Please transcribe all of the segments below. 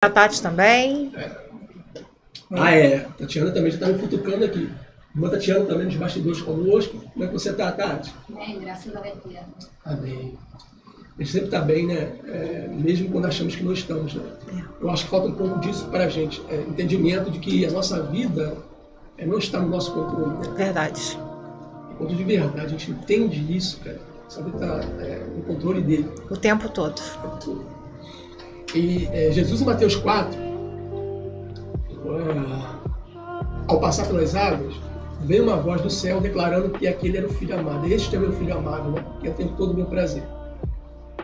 A Tati também. Tatiana também já está me futucando aqui. Irmã Tatiana também nos bastidores conosco. Como é que você está, Tati? Bem, graças a Deus. Amém. A gente sempre está bem, né? Mesmo quando achamos que não estamos, né? Eu acho que falta um pouco disso para a gente. Entendimento de que a nossa vida não está no nosso controle. Né? Verdade. Enquanto de verdade, a gente entende isso, cara. Sabe, está no controle dele. O tempo todo. E Jesus, em Mateus 4, ao passar pelas águas, veio uma voz do céu declarando que aquele era o Filho amado. Este é meu Filho amado, né? Que eu tenho todo o meu prazer.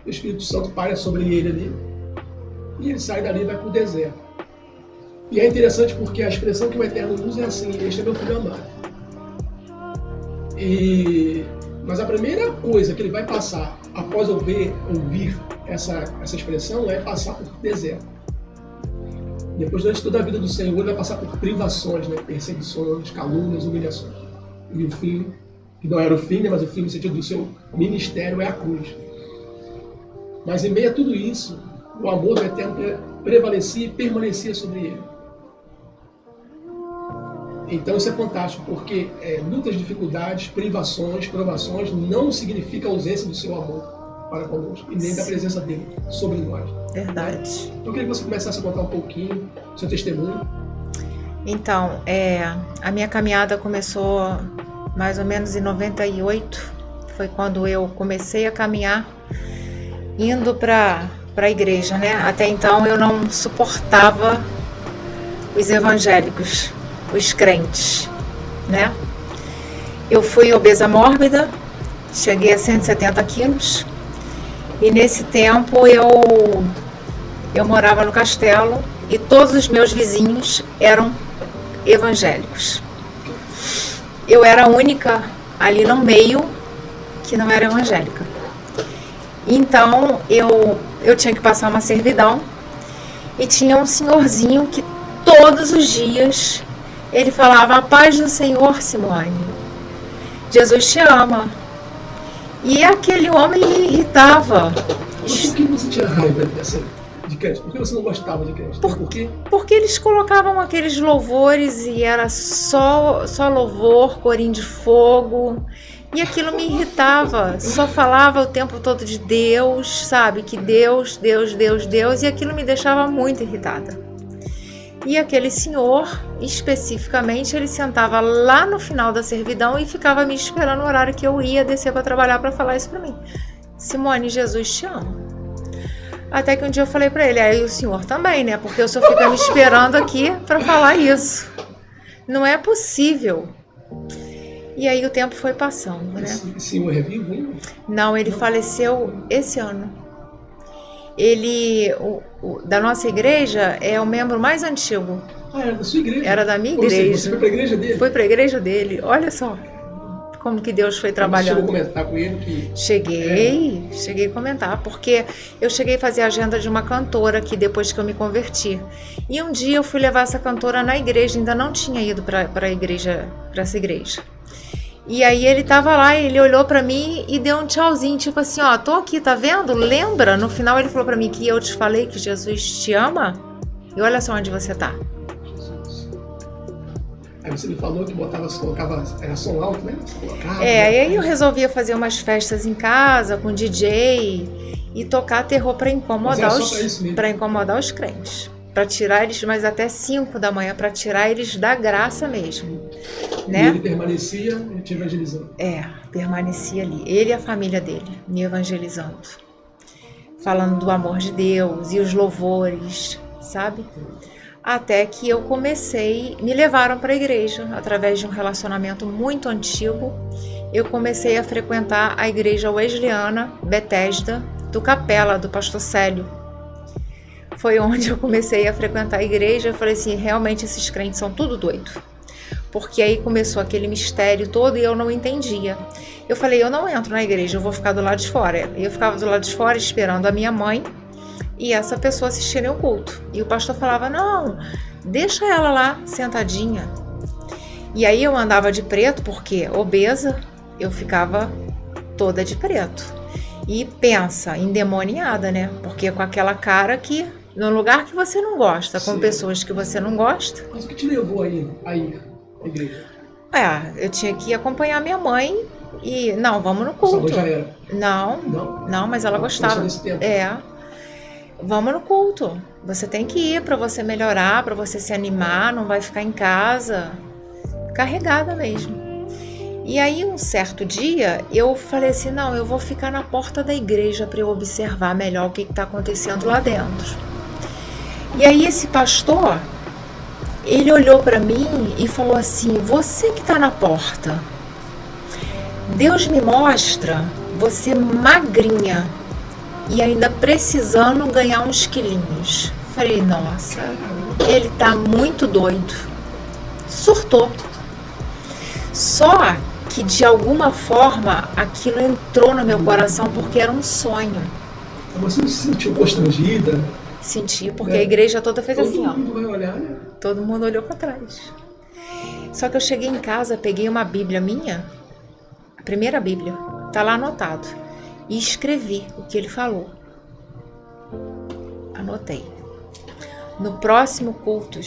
O Espírito Santo paira sobre ele ali e ele sai dali e vai para o deserto. E é interessante porque a expressão que o Eterno usa é assim: este é meu Filho amado. Mas a primeira coisa que ele vai passar após ouvir essa expressão é passar por deserto. Depois, durante toda a vida do Senhor, ele vai passar por privações, né? Perseguições, calúnias, humilhações. E o fim, que não era o fim, né? Mas o fim no sentido do seu ministério é a cruz. Mas em meio a tudo isso, o amor do Eterno prevalecia e permanecia sobre ele. Então isso é fantástico, porque lutas, dificuldades, privações, provações não significa a ausência do seu amor para conosco e nem da presença dele sobre nós. Verdade. Então eu queria que você começasse a contar um pouquinho do seu testemunho. Então, a minha caminhada começou mais ou menos em 98. Foi quando eu comecei a caminhar indo para a igreja, né? Até então eu não suportava os evangélicos, os crentes, né? Eu fui obesa mórbida, cheguei a 170 quilos e nesse tempo eu morava no Castelo e todos os meus vizinhos eram evangélicos. Eu era a única ali no meio que não era evangélica. Então eu tinha que passar uma servidão e tinha um senhorzinho que todos os dias ele falava: a paz do Senhor, Simone, Jesus te ama. E aquele homem me irritava. Mas por que você tinha raiva de crente? Por que você não gostava de crente? Porque eles colocavam aqueles louvores e era só louvor, corim de fogo. E aquilo me irritava. Só falava o tempo todo de Deus, sabe? Que Deus, Deus, Deus, Deus. E aquilo me deixava muito irritada. E aquele senhor, especificamente, ele sentava lá no final da servidão e ficava me esperando no horário que eu ia descer para trabalhar para falar isso para mim. Simone, Jesus te ama. Até que um dia eu falei para ele: aí o senhor também, né? Porque o senhor fica me esperando aqui para falar isso. Não é possível. E aí o tempo foi passando, né? Esse senhor é vivo ainda? Não, ele faleceu esse ano. Ele, da nossa igreja, é o membro mais antigo. Era da sua igreja? Era da minha igreja. Você foi para a igreja dele? Foi para a igreja dele. Olha só como que Deus foi trabalhando. Você chegou a comentar com ele que... Cheguei a comentar, porque eu cheguei a fazer a agenda de uma cantora aqui depois que eu me converti. E um dia eu fui levar essa cantora na igreja, ainda não tinha ido para essa igreja. E aí ele tava lá, ele olhou pra mim e deu um tchauzinho, tipo assim: ó, tô aqui, tá vendo? Lembra? No final ele falou pra mim que eu te falei que Jesus te ama? E olha só onde você tá. Aí você me falou que colocava, era som alto, né? E aí eu resolvia fazer umas festas em casa com DJ e tocar terror pra incomodar os crentes. Pra tirar eles, mas até 5 da manhã, pra tirar eles da graça mesmo, né? E ele permanecia te evangelizando? Permanecia ali. Ele e a família dele, me evangelizando. Falando do amor de Deus e os louvores, sabe? Até que eu me levaram para a igreja, através de um relacionamento muito antigo. Eu comecei a frequentar a igreja wesleyana, Bethesda, do Capela, do pastor Célio. Foi onde eu comecei a frequentar a igreja. Eu falei assim: realmente esses crentes são tudo doido. Porque aí começou aquele mistério todo e eu não entendia. Eu falei: eu não entro na igreja, eu vou ficar do lado de fora. E eu ficava do lado de fora esperando a minha mãe e essa pessoa assistirem o culto. E o pastor falava: não, deixa ela lá sentadinha. E aí eu andava de preto, porque obesa, eu ficava toda de preto. E pensa, endemoniada, né? Porque com aquela cara que num lugar que você não gosta, com Sim. pessoas que você não gosta. Mas o que te levou a ir à igreja? Eu tinha que acompanhar minha mãe e, não, vamos no Sua culto. mãe já era? Não, Não? não, mas ela gostava. Nesse tempo. Vamos no culto. Você tem que ir para você melhorar, para você se animar, não vai ficar em casa carregada mesmo. E aí, um certo dia, eu falei assim, não, eu vou ficar na porta da igreja para eu observar melhor o que está acontecendo lá dentro. E aí, esse pastor, ele olhou para mim e falou assim, você que está na porta, Deus me mostra você magrinha e ainda precisando ganhar uns quilinhos. Falei, nossa, ele tá muito doido. Surtou. Só que de alguma forma aquilo entrou no meu coração porque era um sonho. Você não se sentiu constrangida? Senti, porque a igreja toda fez assim, ó. Todo mundo vai olhar, né? Todo mundo olhou para trás. Só que eu cheguei em casa, peguei uma Bíblia minha, a primeira Bíblia, tá lá anotado, e escrevi o que ele falou. Anotei. No próximo culto,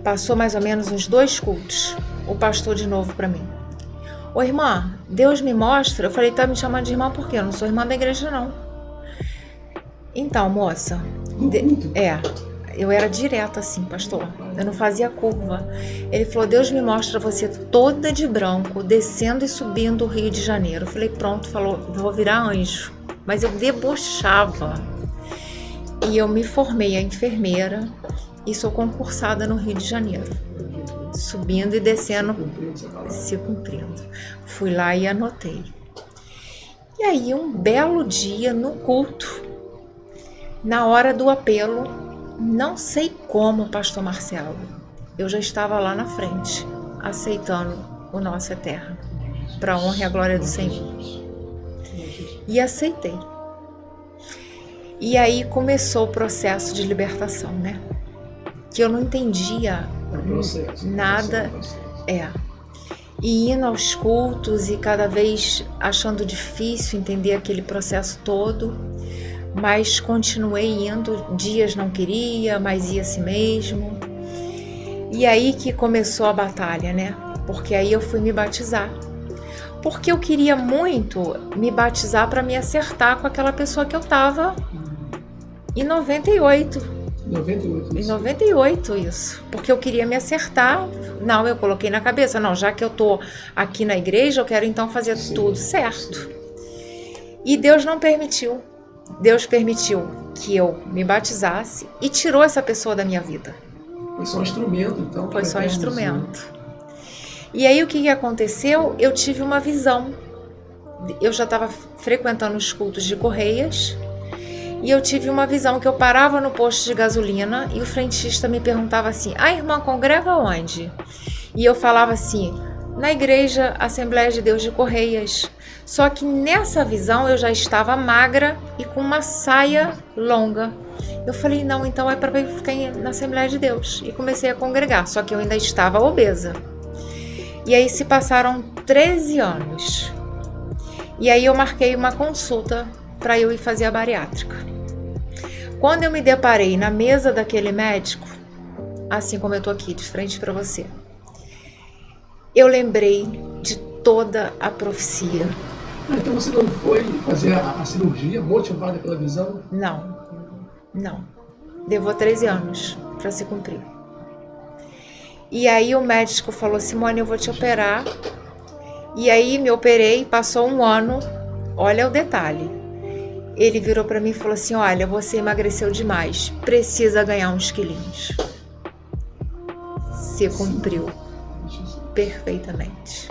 passou mais ou menos uns 2 cultos, o pastor de novo para mim. Ô irmã, Deus me mostra. Eu falei, tá me chamando de irmã por quê? Eu não sou irmã da igreja não. Então, moça, eu era direta assim, pastor. Eu não fazia curva. Ele falou, Deus me mostra você toda de branco, descendo e subindo o Rio de Janeiro. Eu falei, pronto, falou, vou virar anjo. Mas eu debochava. E eu me formei a enfermeira e sou concursada no Rio de Janeiro. Subindo e descendo, se cumprindo. Fui lá e anotei. E aí, um belo dia no culto, na hora do apelo, não sei como, pastor Marcelo, eu já estava lá na frente, aceitando o nosso eterno, para a honra e a glória do Senhor. E aceitei. E aí começou o processo de libertação, né? Que eu não entendia nada. E indo aos cultos e cada vez achando difícil entender aquele processo todo, mas continuei indo, dias não queria, mas ia assim mesmo. E aí que começou a batalha, né? Porque aí eu fui me batizar. Porque eu queria muito me batizar para me acertar com aquela pessoa que eu tava em 98. Em 98 isso, porque eu queria me acertar. Não, eu coloquei na cabeça, não, já que eu tô aqui na igreja, eu quero então fazer tudo certo. E Deus não permitiu. Deus permitiu que eu me batizasse e tirou essa pessoa da minha vida. Foi só um instrumento, então. Foi só um instrumento. E aí o que aconteceu? Eu tive uma visão. Eu já estava frequentando os cultos de Correias. E eu tive uma visão que eu parava no posto de gasolina e o frentista me perguntava assim, irmã, congrega onde? E eu falava assim, na igreja Assembleia de Deus de Correias. Só que nessa visão eu já estava magra e com uma saia longa. Eu falei, não, então é para eu ficar na Assembleia de Deus. E comecei a congregar, só que eu ainda estava obesa. E aí se passaram 13 anos. E aí eu marquei uma consulta para eu ir fazer a bariátrica. Quando eu me deparei na mesa daquele médico, assim como eu tô aqui de frente para você, eu lembrei de toda a profecia. Então você não foi fazer a cirurgia motivada pela visão? Não. Levou 13 anos para se cumprir. E aí o médico falou, Simone, eu vou te operar. E aí me operei, passou 1 ano, olha o detalhe. Ele virou para mim e falou assim, olha, você emagreceu demais, precisa ganhar uns quilinhos. Se cumpriu perfeitamente.